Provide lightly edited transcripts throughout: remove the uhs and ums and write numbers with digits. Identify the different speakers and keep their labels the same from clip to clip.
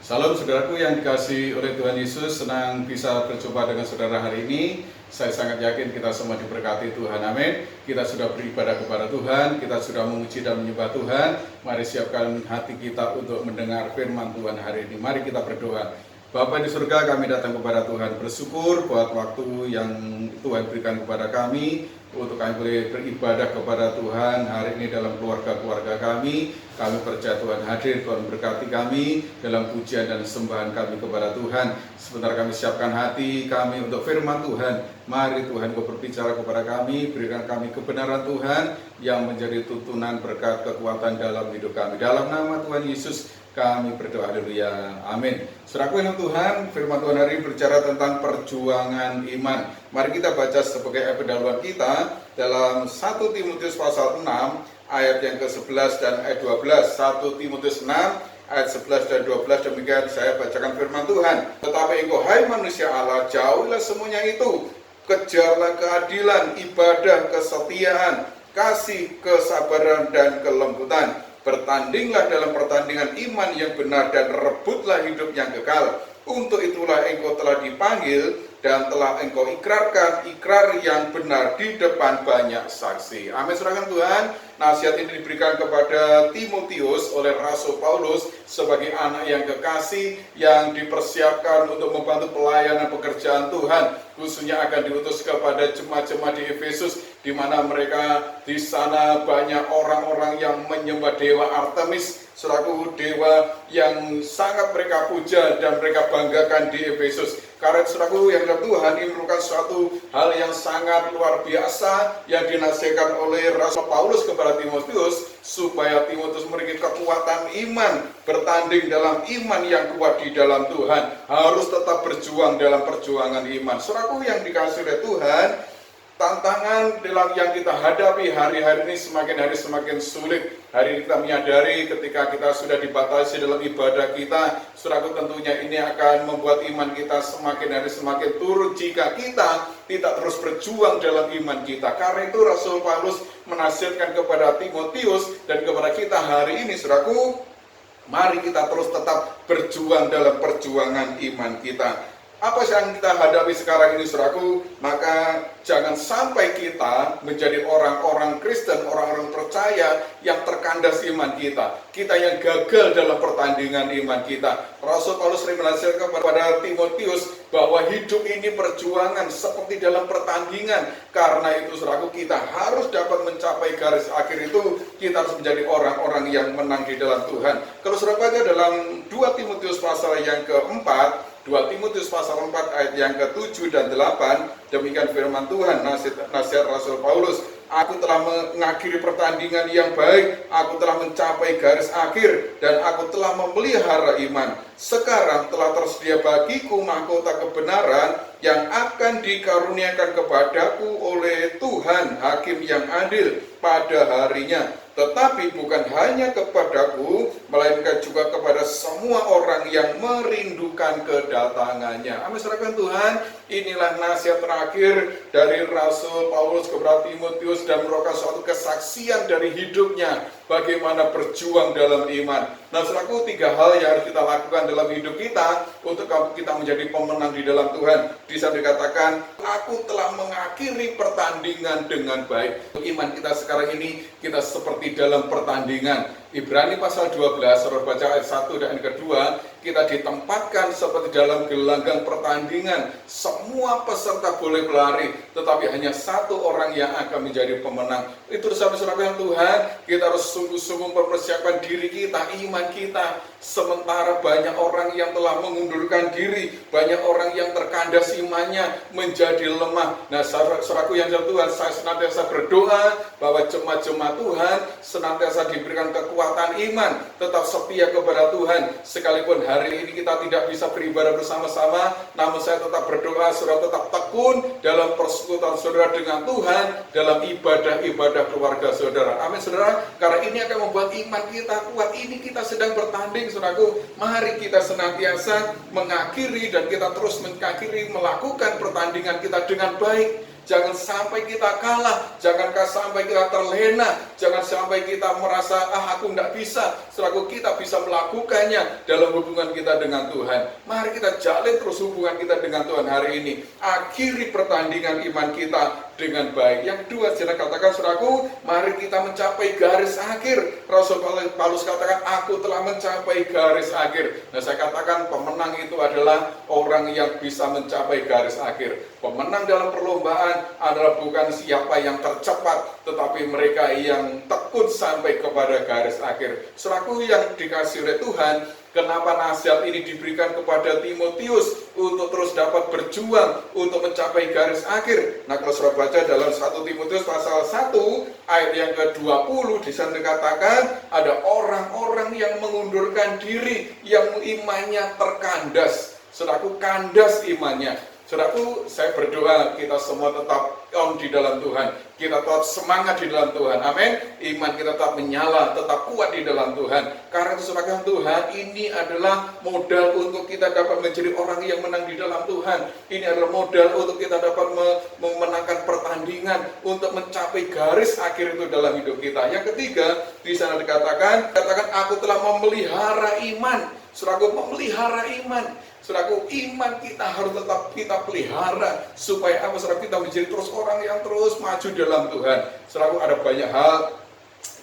Speaker 1: Salam saudaraku yang dikasihi oleh Tuhan Yesus, senang bisa berjumpa dengan saudara hari ini. Saya sangat yakin kita semua diberkati Tuhan, amin. Kita sudah beribadah kepada Tuhan, kita sudah memuji dan menyembah Tuhan. Mari siapkan hati kita untuk mendengar firman Tuhan hari ini. Mari kita berdoa. Bapa di surga, kami datang kepada Tuhan bersyukur buat waktu yang Tuhan berikan kepada kami untuk kami boleh beribadah kepada Tuhan hari ini dalam keluarga-keluarga kami. Kami percaya Tuhan hadir, Tuhan berkati kami dalam pujian dan sembahan kami kepada Tuhan. Sebentar kami siapkan hati kami untuk firman Tuhan. Mari Tuhan Kau berbicara kepada kami, berikan kami kebenaran Tuhan yang menjadi tuntunan berkat kekuatan dalam hidup kami. Dalam nama Tuhan Yesus kami berdoa, haleluya, amin. Saudaraku yang Tuhan, firman Tuhan hari ini berbicara tentang perjuangan iman. Mari kita baca sebagai pendahuluan kita dalam 1 Timotius pasal 6 ayat yang ke-11 dan ayat 12. 1 Timotius 6 ayat 11 dan 12, demikian saya bacakan firman Tuhan. Tetapi engkau hai manusia Allah, jauhilah semuanya itu. Kejarlah keadilan, ibadah, kesetiaan, kasih, kesabaran, dan kelembutan. Bertandinglah dalam pertandingan iman yang benar dan rebutlah hidup yang kekal. Untuk itulah engkau telah dipanggil dan telah engkau ikrarkan ikrar yang benar di depan banyak saksi. Amin. Serahkan Tuhan. Nasihat ini diberikan kepada Timotius oleh Rasul Paulus sebagai anak yang kekasih yang dipersiapkan untuk membantu pelayanan pekerjaan Tuhan, khususnya akan diutus kepada jemaat-jemaat di Efesus, di mana mereka di sana banyak orang-orang yang menyembah dewa Artemis, selaku dewa yang sangat mereka puja dan mereka banggakan di Efesus. Karena selaku yang Tuhan, ini merupakan suatu hal yang sangat luar biasa yang dinasihatkan oleh Rasul Paulus kepada Timotius, supaya Timotius memiliki kekuatan iman, bertanding dalam iman yang kuat di dalam Tuhan, harus tetap berjuang dalam perjuangan iman. Selaku yang dikasihi oleh Tuhan, tantangan dalam yang kita hadapi hari-hari ini semakin hari semakin sulit. Hari ini kita menyadari ketika kita sudah dibatasi dalam ibadah kita, saudaraku, tentunya ini akan membuat iman kita semakin hari semakin turun jika kita tidak terus berjuang dalam iman kita. Karena itu Rasul Paulus menasihatkan kepada Timotius dan kepada kita hari ini, saudaraku, mari kita terus tetap berjuang dalam perjuangan iman kita. Apa yang kita hadapi sekarang ini, saudaraku, maka jangan sampai kita menjadi orang-orang Kristen, orang-orang percaya yang terkandas iman kita. Kita yang gagal dalam pertandingan iman kita. Rasul Paulus sering menasihatkan kepada Timotius bahwa hidup ini perjuangan seperti dalam pertandingan. Karena itu, saudaraku, kita harus dapat mencapai garis akhir itu. Kita harus menjadi orang-orang yang menang di dalam Tuhan. Kalau saudara baca dalam 2 Timotius pasal yang keempat, 2 Timotius pasal 4 ayat yang ke-7 dan 8, demikian firman Tuhan, nasihat Rasul Paulus. Aku telah mengakhiri pertandingan yang baik, aku telah mencapai garis akhir, dan aku telah memelihara iman. Sekarang telah tersedia bagiku mahkota kebenaran yang akan dikaruniakan kepadaku oleh Tuhan, Hakim yang adil pada harinya. Tetapi bukan hanya kepadaku, melainkan juga kepada semua orang yang merindukan kedatangannya. Amin. Serahkan Tuhan. Inilah nasihat terakhir dari Rasul Paulus kepada Timotius dan merupakan suatu kesaksian dari hidupnya bagaimana berjuang dalam iman. Nah, selaku 3 hal yang harus kita lakukan dalam hidup kita untuk kita menjadi pemenang di dalam Tuhan. Bisa dikatakan, aku telah mengakhiri pertandingan dengan baik. Iman kita sekarang ini, kita seperti dalam pertandingan. Ibrani pasal 12, saudara baca ayat 1 dan ayat kedua, kita ditempatkan seperti dalam gelanggang pertandingan. Semua peserta boleh berlari, tetapi hanya satu orang yang akan menjadi pemenang. Itu saudara-saudara Tuhan, kita harus sungguh-sungguh mempersiapkan diri kita, iman kita. Sementara banyak orang yang telah mengundurkan diri, banyak orang yang terkandas imannya menjadi lemah. Nah, saudaraku yang Tuhan, saya senantiasa berdoa bahwa jemaat-jemaat Tuhan senantiasa diberikan kekuatan iman, tetap setia kepada Tuhan. Sekalipun hari ini kita tidak bisa beribadah bersama-sama, namun saya tetap berdoa, saudara tetap tekun dalam persekutuan saudara dengan Tuhan, dalam ibadah-ibadah keluarga saudara. Amin, saudara. Karena ini akan membuat iman kita kuat. Ini kita sedang bertanding, saudaraku. Mari kita senantiasa mengakhiri dan kita terus mengakhiri melakukan pertandingan kita dengan baik. jangan sampai kita kalah, jangan sampai kita terlena, jangan sampai kita merasa aku tidak bisa. Saudaraku, kita bisa melakukannya dalam hubungan kita dengan Tuhan. Mari kita jalin terus hubungan kita dengan Tuhan hari ini. Akhiri pertandingan iman kita dengan baik. Yang kedua, saya katakan saudaraku, mari kita mencapai garis akhir. Rasul Paulus katakan, aku telah mencapai garis akhir. Nah, saya katakan pemenang itu adalah orang yang bisa mencapai garis akhir. Pemenang dalam perlombaan adalah bukan siapa yang tercepat, tetapi mereka yang tekun sampai kepada garis akhir. Saudaraku yang dikasihi oleh Tuhan, kenapa nasihat ini diberikan kepada Timotius untuk terus dapat berjuang untuk mencapai garis akhir? Nah, kalau saudara baca dalam 1 Timotius pasal 1 ayat yang ke-20, di sana dikatakan ada orang-orang yang mengundurkan diri, yang imannya terkandas. Saudaraku, kandas imannya. Saudaraku, saya berdoa kita semua tetap on di dalam Tuhan. Kita tetap semangat di dalam Tuhan. Amin. Iman kita tetap menyala, tetap kuat di dalam Tuhan. Karena itu saudara Tuhan, ini adalah modal untuk kita dapat menjadi orang yang menang di dalam Tuhan. Ini adalah modal untuk kita dapat memenangkan pertandingan, untuk mencapai garis akhir itu dalam hidup kita. Yang ketiga, di sana dikatakan aku telah memelihara iman. Saudaraku, memelihara iman. Saudaraku, iman kita harus tetap kita pelihara supaya apa? Saudara, kita menjadi terus orang yang terus maju dalam Tuhan. Saudaraku, ada banyak hal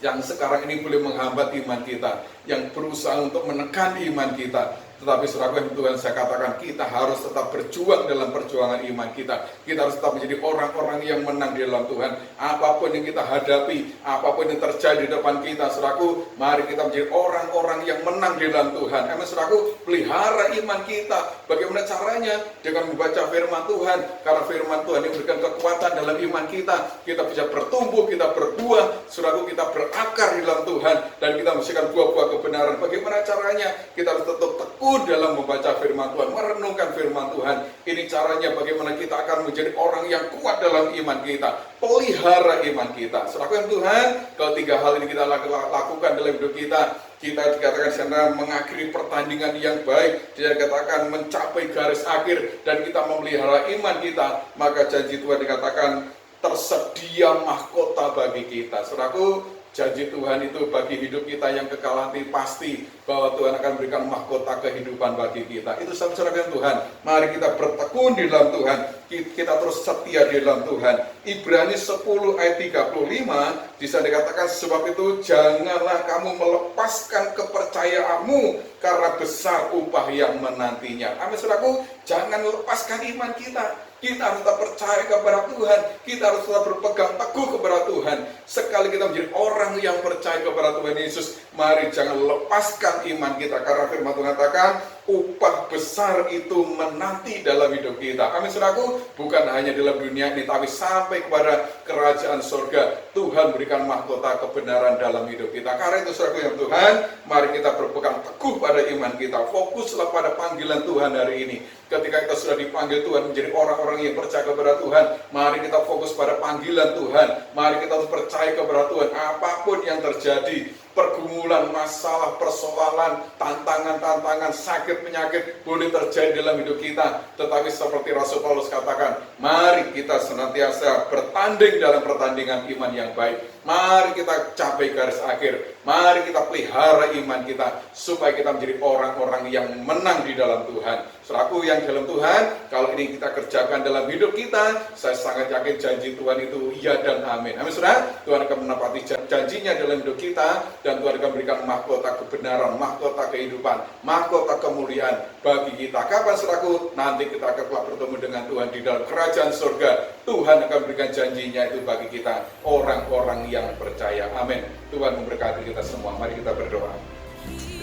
Speaker 1: yang sekarang ini boleh menghambat iman kita, yang berusaha untuk menekan iman kita. Tetapi saudara Tuhan, saya katakan kita harus tetap berjuang dalam perjuangan iman kita. Kita harus tetap menjadi orang-orang yang menang di dalam Tuhan. Apapun yang kita hadapi, apapun yang terjadi di depan kita, saudaraku, mari kita menjadi orang-orang yang menang di dalam Tuhan. Amin, saudaraku, pelihara iman kita. Bagaimana caranya? Dengan membaca firman Tuhan. Karena firman Tuhan yang memberikan kekuatan dalam iman kita. Kita bisa bertumbuh, kita berbuah, saudaraku, kita berakar di dalam Tuhan. Dan kita menghasilkan buah-buah kebenaran. Bagaimana caranya? Kita harus tetap tekun dalam membaca firman Tuhan, merenungkan firman Tuhan. Ini caranya bagaimana kita akan menjadi orang yang kuat dalam iman kita. Pelihara iman kita. Saudara Tuhan, kalau tiga hal ini kita lakukan dalam hidup kita, kita dikatakan sana mengakhiri pertandingan yang baik, dia dikatakan mencapai garis akhir, dan kita memelihara iman kita, maka janji Tuhan dikatakan tersedia mahkota bagi kita. Saudaraku, janji Tuhan itu bagi hidup kita yang kekal nanti pasti bahwa Tuhan akan berikan mahkota kehidupan bagi kita. Itu saudara Tuhan. Mari kita bertekun di dalam Tuhan. Kita terus setia di dalam Tuhan. Ibrani 10 ayat 35 bisa dikatakan, sebab itu janganlah kamu melepaskan kepercayaanmu karena besar upah yang menantinya. Amin, saudaraku, jangan lepaskan iman kita. Kita harus tetap percaya kepada Tuhan. Kita harus tetap berpegang teguh kepada Tuhan. Sekali kita menjadi orang yang percaya kepada Tuhan Yesus, mari jangan lepaskan iman kita. Karena firman Tuhan katakan, upah besar itu menanti dalam hidup kita. Amin, saudaraku, bukan hanya dalam dunia ini, tapi sampai kepada kerajaan surga. Tuhan berikan mahkota kebenaran dalam hidup kita. Karena itu saudaraku yang Tuhan, mari kita berpegang teguh pada iman kita. Fokuslah pada panggilan Tuhan hari ini. Ketika kita sudah dipanggil Tuhan menjadi orang-orang yang percaya kepada Tuhan, mari kita fokus pada panggilan Tuhan. Mari kita harus percaya kepada Tuhan. Apapun yang terjadi, pergumulan, masalah, persoalan, tantangan-tantangan, sakit, penyakit boleh terjadi dalam hidup kita. Tetapi seperti Rasul Paulus katakan, mari kita senantiasa bertanding dalam pertandingan iman yang baik. Mari kita capai garis akhir. Mari kita pelihara iman kita supaya kita menjadi orang-orang yang menang di dalam Tuhan. Saudaraku yang dalam Tuhan, kalau ini kita kerjakan dalam hidup kita, saya sangat yakin janji Tuhan itu iya dan amin. Amin, saudara. Tuhan akan menepati janjinya dalam hidup kita, dan Tuhan akan berikan mahkota kebenaran, mahkota kehidupan, mahkota kemuliaan bagi kita. Kapan, saudaraku? Nanti kita akan bertemu dengan Tuhan di dalam kerajaan surga. Tuhan akan berikan janjinya itu bagi kita, orang-orang yang percaya. Amin. Tuhan memberkati kita semua. Mari kita berdoa.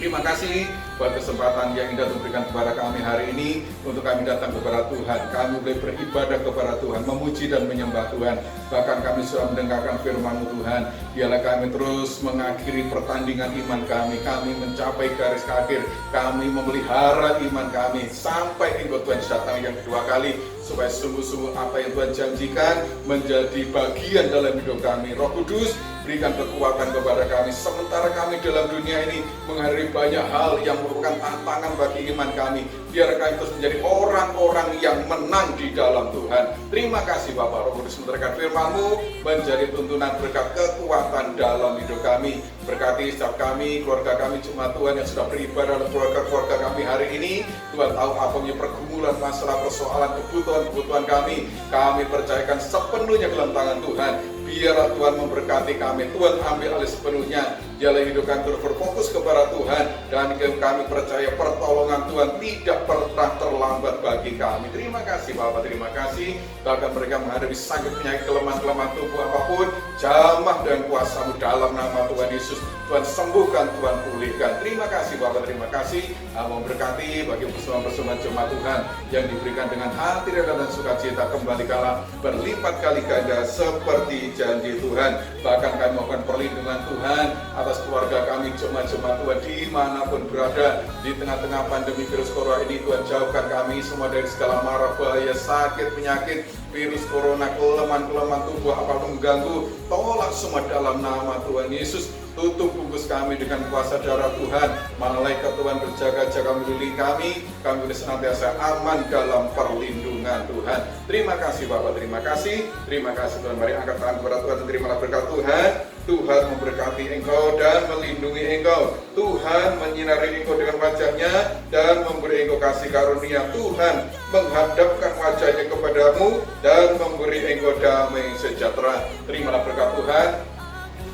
Speaker 1: Terima kasih buat kesempatan yang indah diberikan kepada kami hari ini, untuk kami datang kepada Tuhan. Kami boleh beribadah kepada Tuhan, memuji dan menyembah Tuhan. Bahkan kami sudah mendengarkan firman-Mu Tuhan. Biarlah kami terus mengakhiri pertandingan iman kami. Kami mencapai garis akhir. Kami memelihara iman kami sampai Engkau Tuhan datang yang kedua kali, supaya sungguh-sungguh apa yang Tuhan janjikan menjadi bagian dalam hidup kami. Roh Kudus, berikan kekuatan kepada kami sementara kami dalam dunia ini menghadapi banyak hal yang merupakan tantangan bagi iman kami. Biar kami terus menjadi orang-orang yang menang di dalam Tuhan. Terima kasih Bapak Roh Kudus, mendengarkan firman-Mu menjadi tuntunan berkat kekuatan dalam hidup kami. Berkati setiap kami, keluarga kami, jemaat Tuhan yang sudah beribadah dalam keluarga-keluarga kami hari ini. Tuhan tahu apa punya pergumulan, masalah, persoalan, kebutuhan kami. Kami percayakan sepenuhnya ke dalam tangan Tuhan. Biarlah Tuhan memberkati kami, Tuhan ambil alih sepenuhnya. Jalan hidup kami terus berfokus kepada Tuhan, dan kami percaya pertolongan Tuhan tidak pernah terlambat bagi kami. Terima kasih Bapak, terima kasih. Bahkan mereka menghadapi sakit, penyakit, kelemahan tubuh apapun, jamah dan kuasa-Mu dalam nama Tuhan Yesus. Tuhan sembuhkan, Tuhan pulihkan. Terima kasih Bapak, terima kasih. Memberkati bagi persembahan-persembahan jemaat Tuhan yang diberikan dengan hati rela dan sukacita, kembali kala berlipat kali ganda seperti janji Tuhan. Bahkan kami mohon perlindungan Tuhan atas keluarga kami, jemaat-jemaat Tuhan dimanapun berada. Di tengah-tengah pandemi virus corona ini, Tuhan jauhkan kami semua dari segala mara bahaya, sakit, penyakit, virus corona, kelemahan tubuh apapun mengganggu, tolak semua dalam nama Tuhan Yesus. Tutup bungkus kami dengan kuasa darah Tuhan. Malaikat Tuhan berjaga-jaga melindungi kami boleh senantiasa aman dalam perlindungan Tuhan. Terima kasih Bapak, terima kasih. Terima kasih Tuhan. Mari angkat tangan kepada Tuhan dan terimalah berkat Tuhan. Tuhan memberkati engkau dan melindungi engkau. Tuhan menyinari engkau dengan wajah-Nya dan memberi engkau kasih karunia. Tuhan menghadapkan wajah-Nya kepadamu dan memberi engkau damai sejahtera. Terimalah berkat Tuhan.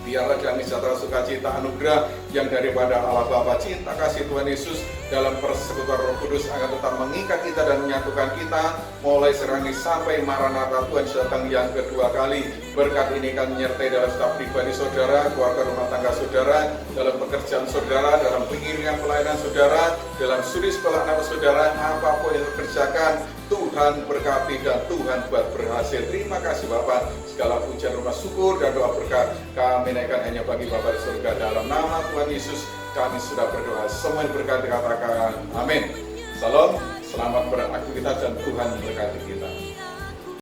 Speaker 1: Biarlah damai sejahtera, sukacita, anugerah yang daripada Allah Bapa, cinta kasih Tuhan Yesus dalam persekutuan Roh Kudus akan tetap mengikat kita dan menyatukan kita mulai sekarang ini sampai Maranatha Tuhan datang yang kedua kali. Berkat ini kami menyertai dalam setiap pribadi saudara, keluarga rumah tangga saudara, dalam pekerjaan saudara, dalam pengiringan pelayanan saudara, dalam studi sekolah anak saudara, apapun yang dikerjakan, Tuhan berkati dan Tuhan buat berhasil. Terima kasih Bapak. Segala pujian, rumah syukur dan doa berkat kami naikkan hanya bagi Bapak di surga. Dalam nama Tuhan Yesus kami sudah berdoa. Semua berkati, katakan amin. Salam, selamat beraktivitas dan Tuhan memberkati kita.